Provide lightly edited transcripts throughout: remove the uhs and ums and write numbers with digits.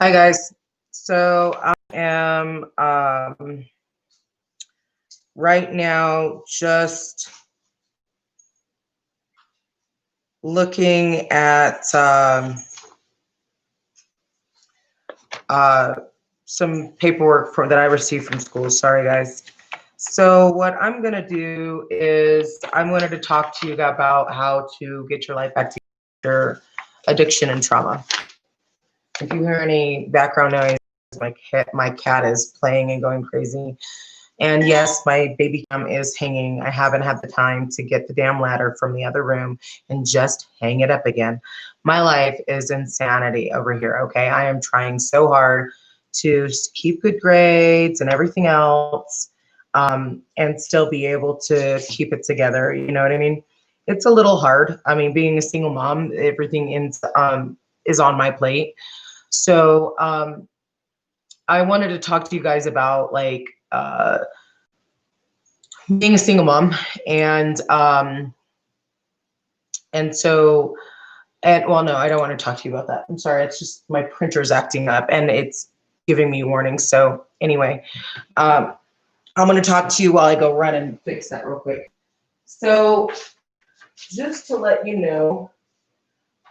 Hi guys. So I am right now just looking at uh, some paperwork that I received from school. Sorry guys. So what I'm gonna do is I'm going to talk to you about how to get your life back to your addiction and trauma. If you hear any background noise, my cat is playing and going crazy. And yes, my baby cam is hanging. I haven't had the time to get the damn ladder from the other room and just hang it up again. My life is insanity over here, okay? I am trying so hard to keep good grades and everything else, and still be able to keep it together. You know what I mean? It's a little hard. I mean, being a single mom, everything is on my plate. So I wanted to talk to you guys about being a single mom and so and well no, I don't want to talk to you about that. I'm sorry, it's just my printer's acting up and it's giving me warnings. So anyway, um, I'm going to talk to you while I go run and fix that real quick. So just to let you know,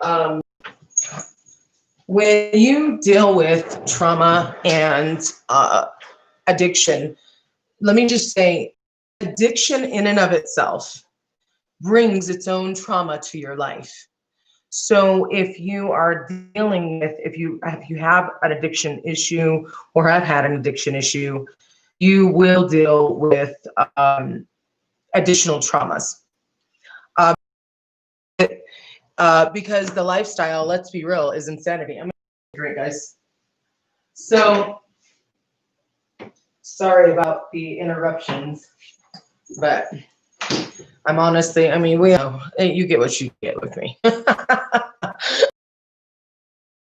um, when you deal with trauma and addiction, let me just say addiction in and of itself brings its own trauma to your life. So if you are dealing with, if you have an addiction issue or have had an addiction issue, you will deal with additional traumas. Uh, because the lifestyle, let's be real, is insanity. I'm gonna drink, guys. So sorry about the interruptions, but I'm honestly, I mean, we know you get what you get with me.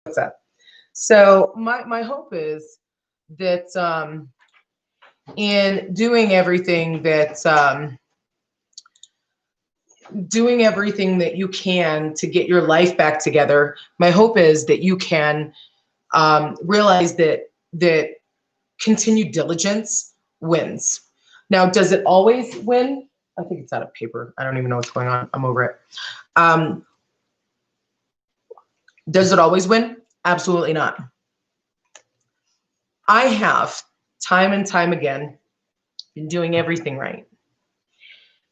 What's up? So my hope is that in doing everything that you can to get your life back together, my hope is that you can realize that continued diligence wins. Now, does it always win? I think it's out of paper. I don't even know what's going on. I'm over it. Um, does it always win? Absolutely not. I have time and time again been doing everything right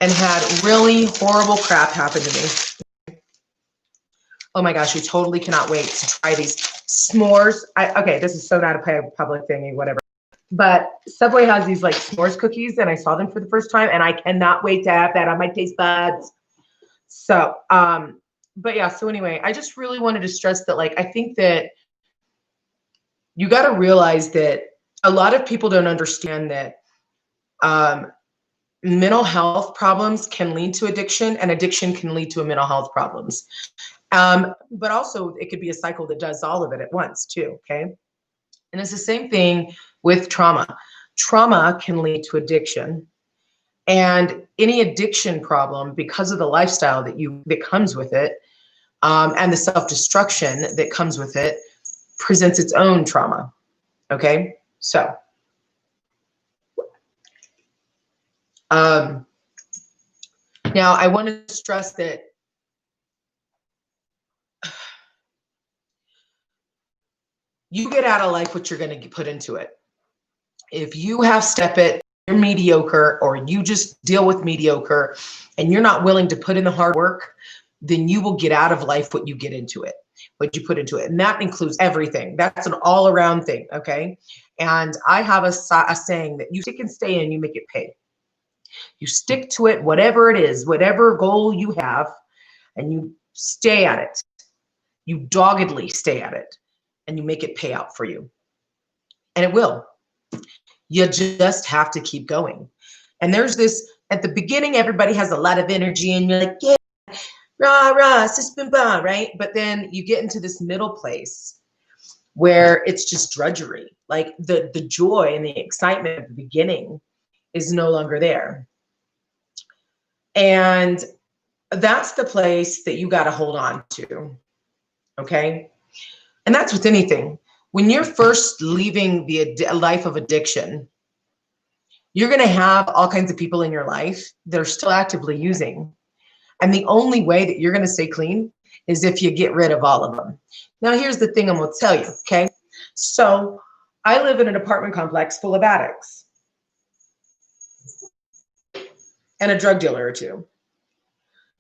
and had really horrible crap happen to me. Oh my gosh, we totally cannot wait to try these s'mores. Okay, this is so not a public thing, whatever. But Subway has these like s'mores cookies, and I saw them for the first time, and I cannot wait to have that on my taste buds. So, but yeah, so anyway, I just really wanted to stress that, like, I think that you got to realize that a lot of people don't understand that um, mental health problems can lead to addiction, and addiction can lead to mental health problems. But also, it could be a cycle that does all of it at once, too. Okay. And it's the same thing with trauma. Trauma can lead to addiction. And any addiction problem, because of the lifestyle that comes with it, and the self-destruction that comes with it, presents its own trauma. Okay. So um, now I want to stress that you get out of life what you're going to put into it. If you have step it, you're mediocre, or you just deal with mediocre and you're not willing to put in the hard work, then you will get out of life what you get into it, what you put into it. And that includes everything. That's an all around thing. Okay. And I have a saying that you stick and stay in, you make it pay. You stick to it, whatever it is, whatever goal you have, and you stay at it. You doggedly stay at it, and you make it pay out for you. And it will. You just have to keep going. And there's this, at the beginning, everybody has a lot of energy, and you're like, yeah, rah, rah, sis, bim, bah, right? But then you get into this middle place where it's just drudgery. Like the joy and the excitement at the beginning is no longer there. And that's the place that you got to hold on to. Okay. And that's with anything. When you're first leaving the life of addiction, you're going to have all kinds of people in your life that are still actively using. And the only way that you're going to stay clean is if you get rid of all of them. Now, here's the thing I'm going to tell you, okay? So I live in an apartment complex full of addicts and a drug dealer or two.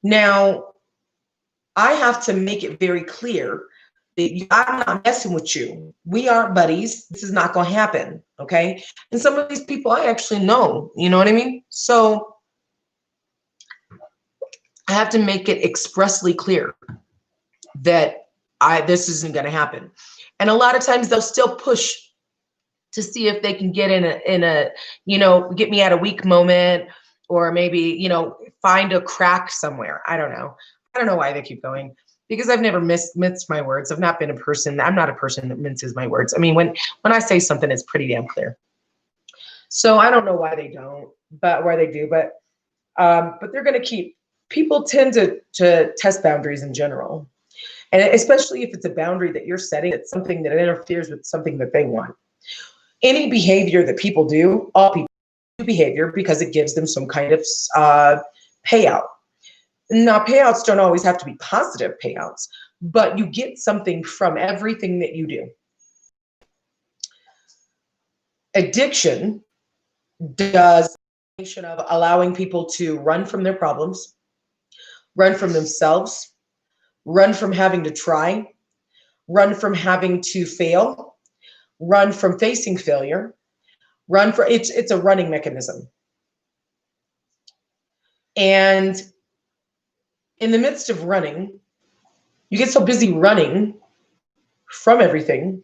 Now, I have to make it very clear that I'm not messing with you. We aren't buddies. This is not going to happen, okay? And some of these people I actually know, you know what I mean? So I have to make it expressly clear that this isn't going to happen. And a lot of times they'll still push to see if they can get in a get me at a weak moment, or maybe, find a crack somewhere. I don't know why they keep going, because I've never minced my words. I'm not a person that minces my words. I mean, when I say something, it's pretty damn clear. So I don't know why they don't, but why they do, but they're going to keep. People tend to test boundaries in general. And especially if it's a boundary that you're setting, it's something that interferes with something that they want. Any behavior that people do, all people do behavior because it gives them some kind of payout. Now, payouts don't always have to be positive payouts, but you get something from everything that you do. Addiction does a combination of allowing people to run from their problems, run from themselves, run from having to try, run from having to fail, run from facing failure, it's a running mechanism. And in the midst of running, you get so busy running from everything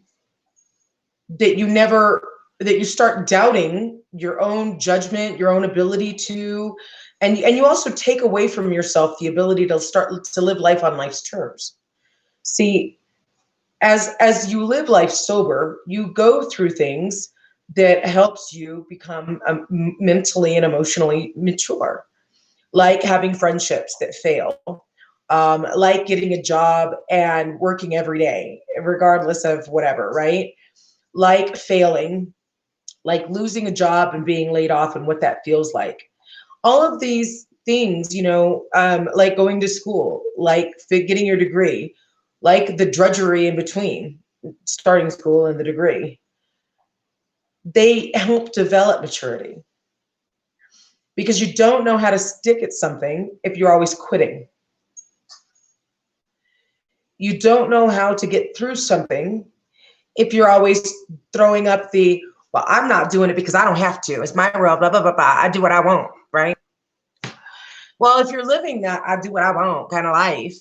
that you start doubting your own judgment, your own ability to, and you also take away from yourself the ability to start to live life on life's terms. See, as you live life sober, you go through things that helps you become mentally and emotionally mature, like having friendships that fail, like getting a job and working every day, regardless of whatever, right? Like failing, like losing a job and being laid off and what that feels like. All of these things, like going to school, like getting your degree, like the drudgery in between starting school and the degree, they help develop maturity, because you don't know how to stick at something if you're always quitting. You don't know how to get through something if you're always throwing up well, I'm not doing it because I don't have to. It's my world, blah, blah, blah, blah. I do what I want, right? Well, if you're living that I do what I want kind of life,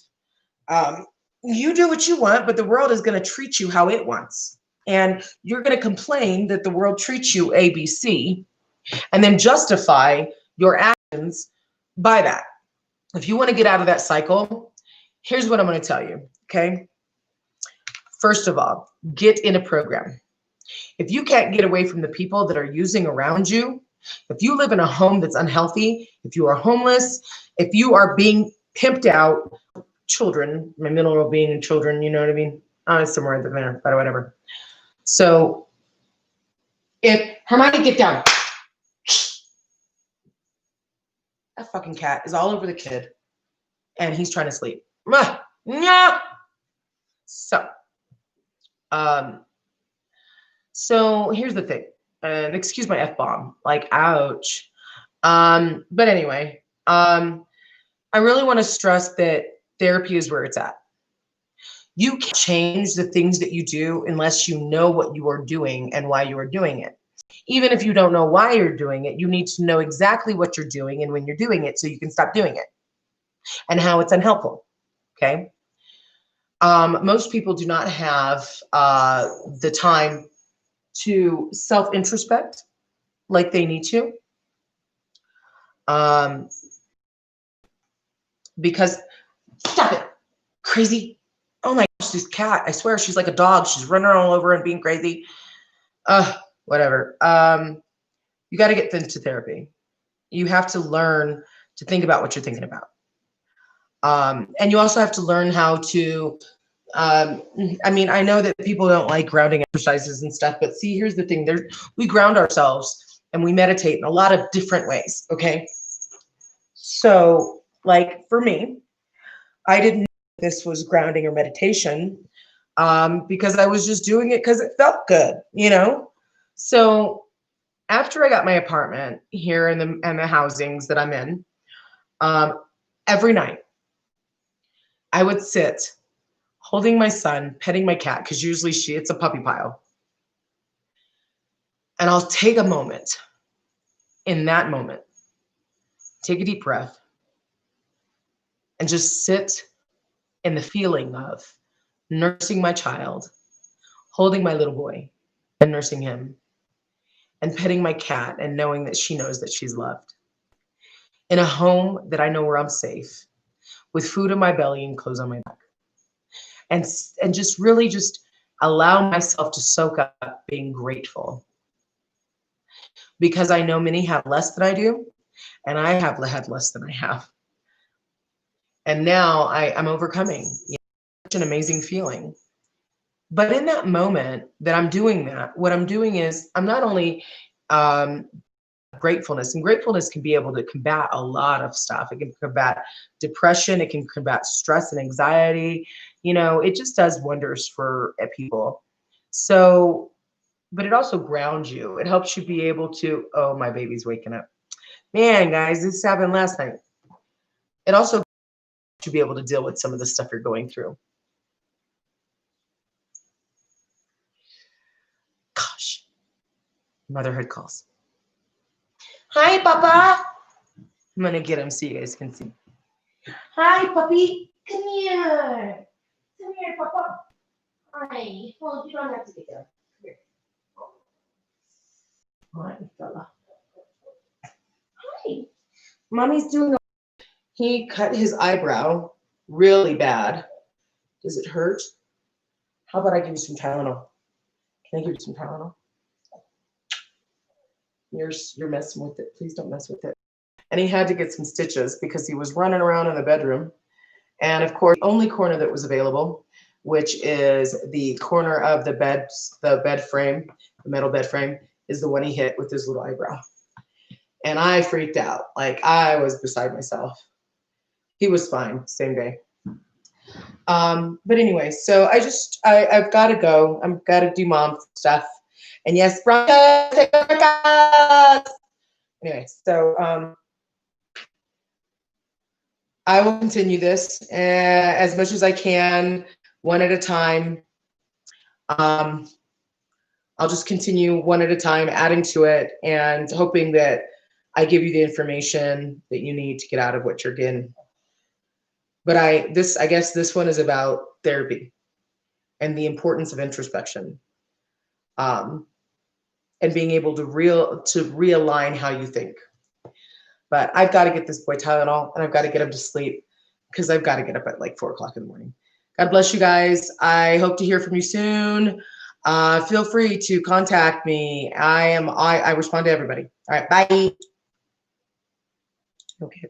you do what you want, but the world is going to treat you how it wants. And you're going to complain that the world treats you A, B, C, and then justify your actions by that. If you want to get out of that cycle, here's what I'm going to tell you, okay? First of all, get in a program. If you can't get away from the people that are using around you, if you live in a home that's unhealthy, if you are homeless, if you are being pimped out, children, my mental well-being and children, you know what I mean? Somewhere in there, but whatever. So if Hermione, get down. That fucking cat is all over the kid and he's trying to sleep. So here's the thing, and excuse my F-bomb, like, ouch. But anyway, I really want to stress that therapy is where it's at. You can't change the things that you do unless you know what you are doing and why you are doing it. Even if you don't know why you're doing it, you need to know exactly what you're doing and when you're doing it so you can stop doing it and how it's unhelpful, okay? Most people do not have the time to self-introspect like they need to. Because, stop it, crazy. Oh my gosh, this cat, I swear she's like a dog. She's running all over and being crazy. Whatever. You got to get into therapy. You have to learn to think about what you're thinking about. And you also have to learn how to I mean, I know that people don't like grounding exercises and stuff, but see, here's the thing: we ground ourselves and we meditate in a lot of different ways. Okay, so like for me, I didn't know this was grounding or meditation because I was just doing it because it felt good, you know. So after I got my apartment here in the housings that I'm in, um, every night I would sit holding my son, petting my cat, because usually it's a puppy pile. And I'll take a moment in that moment, take a deep breath, and just sit in the feeling of nursing my child, holding my little boy and nursing him, and petting my cat and knowing that she knows that she's loved. In a home that I know where I'm safe, with food in my belly and clothes on my back. And just really just allow myself to soak up being grateful. Because I know many have less than I do, and I have had less than I have. And now I'm overcoming. You know, such an amazing feeling. But in that moment that I'm doing that, what I'm doing is I'm not only gratefulness, and gratefulness can be able to combat a lot of stuff. It can combat depression, it can combat stress and anxiety. You know, it just does wonders for people. So, but it also grounds you. It helps you be able to, oh, my baby's waking up. Man, guys, this happened last night. It also to be able to deal with some of the stuff you're going through. Gosh, motherhood calls. Hi, Papa. I'm gonna get him so you guys can see. Hi, puppy. Come here. Come here, Papa. Hi. Well, you don't have to get there. Come here. Hi, fella. Hi. Mommy's doing. He cut his eyebrow really bad. Does it hurt? How about I give you some Tylenol? Can I give you some Tylenol? You're messing with it. Please don't mess with it. And he had to get some stitches because he was running around in the bedroom. And of course, the only corner that was available, which is the corner of the bed frame, the metal bed frame, is the one he hit with his little eyebrow. And I freaked out. Like, I was beside myself. He was fine, same day. But anyway, so I've got to go. I've got to do mom stuff. And yes, Bronca. Anyway, so I will continue this as much as I can, one at a time. I'll just continue one at a time, adding to it and hoping that I give you the information that you need to get out of what you're getting. But I guess this one is about therapy and the importance of introspection, and being able to realign how you think. But I've got to get this boy Tylenol, and I've got to get him to sleep because I've got to get up at like 4:00 in the morning. God bless you guys. I hope to hear from you soon. Feel free to contact me. I respond to everybody. All right, bye. Okay.